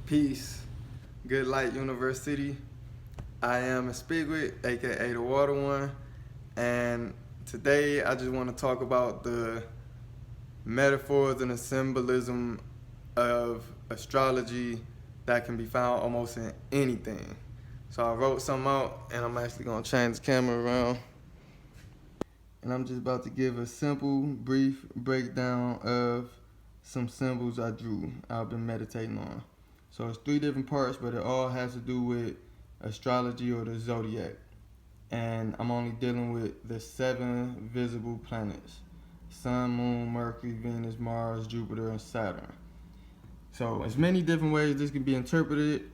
Peace, good light University. I am a Spigwit, aka the Water One, and today I just want to talk about the metaphors and the symbolism of astrology that can be found almost in anything. So I wrote something out, and I'm actually gonna change the camera around, and I'm just about to give a simple, brief breakdown of some symbols I drew. I've been meditating on. So it's 3 different parts, but it all has to do with astrology or the zodiac. And I'm only dealing with the 7 visible planets: Sun, Moon, Mercury, Venus, Mars, Jupiter, and Saturn. So as many different ways this can be interpreted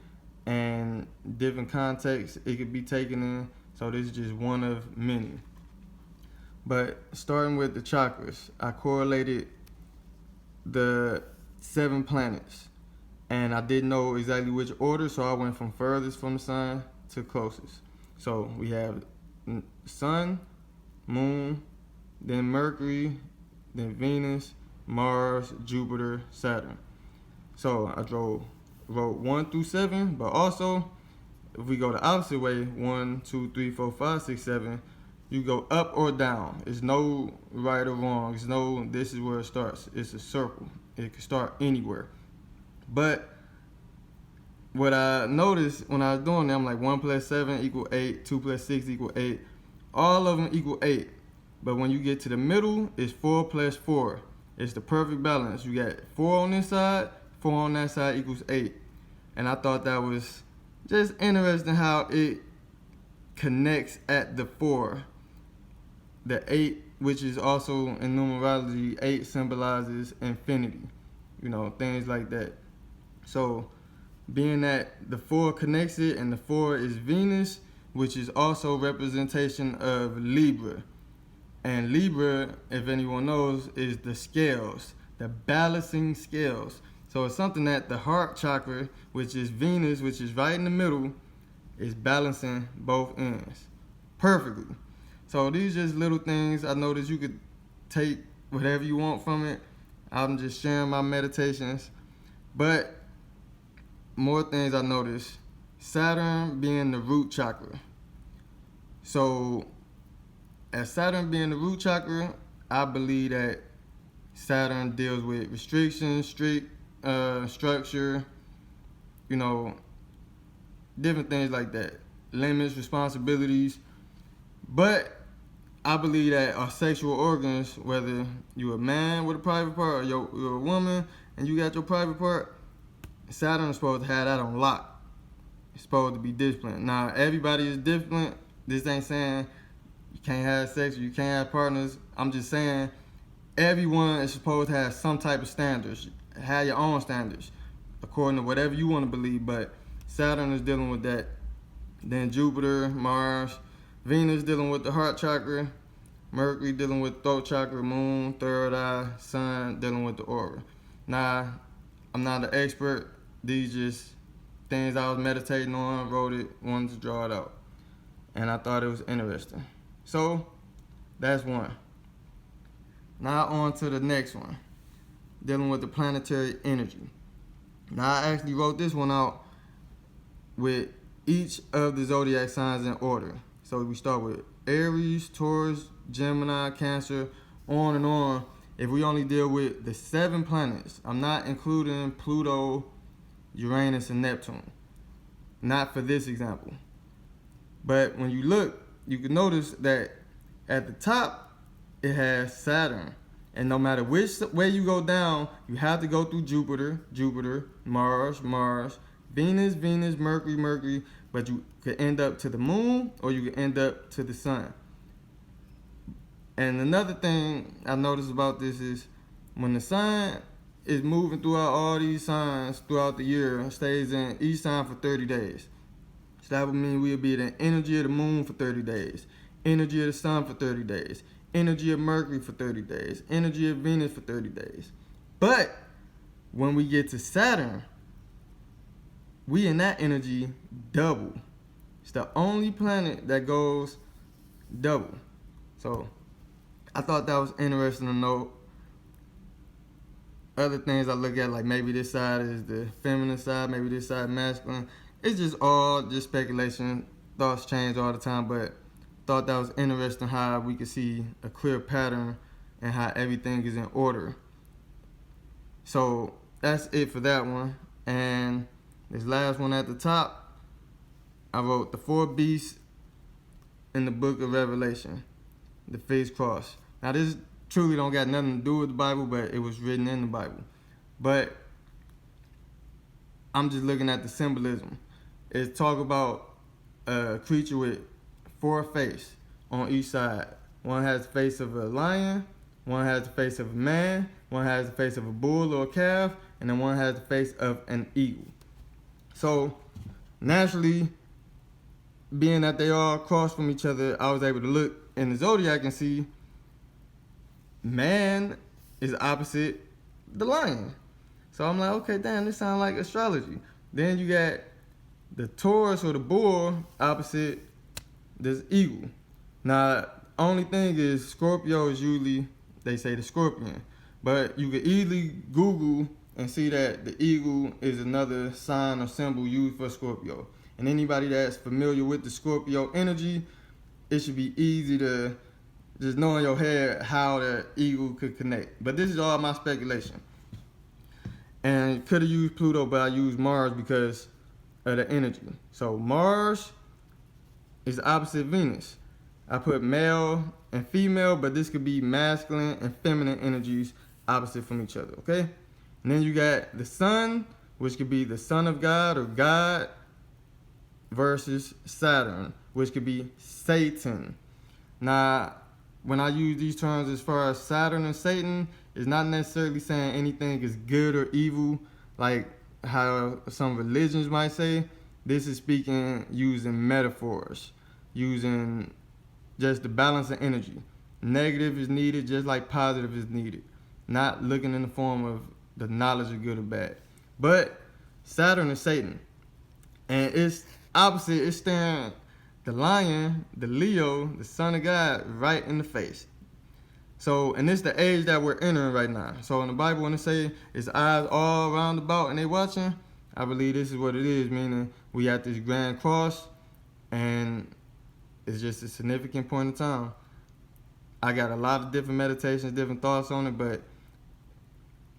and different contexts it could be taken in. So this is just one of many. But starting with the chakras, I correlated the 7 planets. And I didn't know exactly which order, so I went from furthest from the sun to closest. So we have Sun, Moon, then Mercury, then Venus, Mars, Jupiter, Saturn. So I wrote 1 through 7, but also if we go the opposite way, 1, 2, 3, 4, 5, 6, 7, you go up or down. There's no right or wrong. There's no this is where it starts. It's a circle. It can start anywhere. But what I noticed when I was doing that, I'm like 1 plus 7 equal 8, 2 plus 6 equal 8. All of them equal 8. But when you get to the middle, it's 4 plus 4. It's the perfect balance. You got 4 on this side, 4 on that side equals 8. And I thought that was just interesting how it connects at the 4. The 8, which is also in numerology, 8 symbolizes infinity. You know, things like that. So being that the 4 connects it, and the 4 is Venus, which is also representation of Libra. And Libra, if anyone knows, is the scales, the balancing scales. So it's something that the heart chakra, which is Venus, which is right in the middle, is balancing both ends perfectly. So these are just little things. I noticed you could take whatever you want from it. I'm just sharing my meditations. But more things I noticed. Saturn being the root chakra. So as Saturn being the root chakra, I believe that Saturn deals with restrictions, strict structure, you know, different things like that. Limits, responsibilities. But I believe that our sexual organs, whether you're a man with a private part or you're a woman and you got your private part, Saturn is supposed to have that on lock. It's supposed to be disciplined. Now, everybody is different. This ain't saying you can't have sex or you can't have partners. I'm just saying everyone is supposed to have some type of standards. Have your own standards according to whatever you want to believe. But Saturn is dealing with that. Then Jupiter, Mars, Venus dealing with the heart chakra, Mercury dealing with throat chakra, Moon, third eye, Sun dealing with the aura. Now, I'm not an expert. These just things I was meditating on, wrote it, wanted to draw it out. And I thought it was interesting. So, that's one. Now on to the next one, dealing with the planetary energy. Now I actually wrote this one out with each of the zodiac signs in order. So we start with Aries, Taurus, Gemini, Cancer, on and on. If we only deal with the 7 planets, I'm not including Pluto, Uranus, and Neptune. Not for this example. But when you look, you can notice that at the top, it has Saturn. And no matter which way you go down, you have to go through Jupiter, Mars, Venus, Mercury, but you could end up to the moon or you could end up to the sun. And another thing I noticed about this is when the sun is moving throughout all these signs throughout the year, it stays in each sign for 30 days. So that would mean we'll be in the energy of the moon for 30 days, energy of the sun for 30 days, energy of Mercury for 30 days, energy of Venus for 30 days. But when we get to Saturn, we in that energy double. It's the only planet that goes double. So I thought that was interesting to note. other things I look at, like maybe this side is the feminine side, maybe this side masculine. It's just all just speculation. Thoughts change all the time, but thought that was interesting how we could see a clear pattern and how everything is in order. So that's it for that one. And this last one at the top, I wrote the 4 beasts in the book of Revelation, the fixed cross. Now this truly don't got nothing to do with the Bible, but it was written in the Bible. But I'm just looking at the symbolism. It's talk about a creature with 4 faces on each side. One has the face of a lion, one has the face of a man, one has the face of a bull or a calf, and then one has the face of an eagle. So naturally, being that they all cross from each other, I was able to look in the zodiac and see man is opposite the lion. So I'm like, okay, damn, this sounds like astrology. Then you got the Taurus or the bull opposite this eagle. Now, only thing is Scorpio is usually, they say, the scorpion. But you can easily Google and see that the eagle is another sign or symbol used for Scorpio. And anybody that's familiar with the Scorpio energy, it should be easy to just know in your head how the eagle could connect. But this is all my speculation. And could have used Pluto, but I used Mars because of the energy. So Mars is opposite Venus. I put male and female, but this could be masculine and feminine energies opposite from each other, okay? And then you got the sun, which could be the son of God or God, versus Saturn, which could be Satan. Now, when I use these terms as far as Saturn and Satan, it's not necessarily saying anything is good or evil, like how some religions might say. This is speaking using metaphors, using just the balance of energy. Negative is needed just like positive is needed, not looking in the form of the knowledge of good or bad. But Saturn is Satan, and it's opposite. It's staring the lion, the Leo, the son of God, right in the face. So, and it's the age that we're entering right now. So in the Bible, when it say it's eyes all around about and they watching, I believe this is what it is, meaning we at this grand cross, and it's just a significant point in time. I got a lot of different meditations, different thoughts on it, but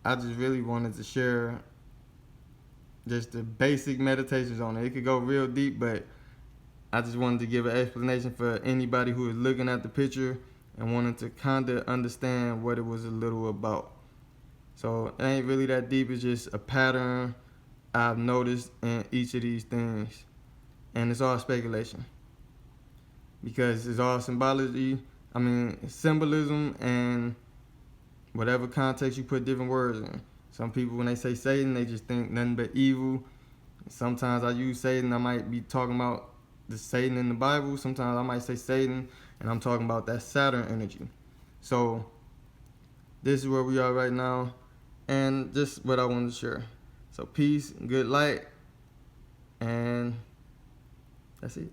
I just really wanted to share just the basic meditations on it. It could go real deep, but I just wanted to give an explanation for anybody who is looking at the picture and wanted to kind of understand what it was a little about. So it ain't really that deep. It's just a pattern I've noticed in each of these things. And it's all speculation, because it's all symbology. I mean, symbolism and whatever context you put different words in. Some people, when they say Satan, they just think nothing but evil. Sometimes I use Satan. I might be talking about the Satan in the Bible. Sometimes I might say Satan, and I'm talking about that Saturn energy. So this is where we are right now, and just what I wanted to share. So peace, good light, and that's it.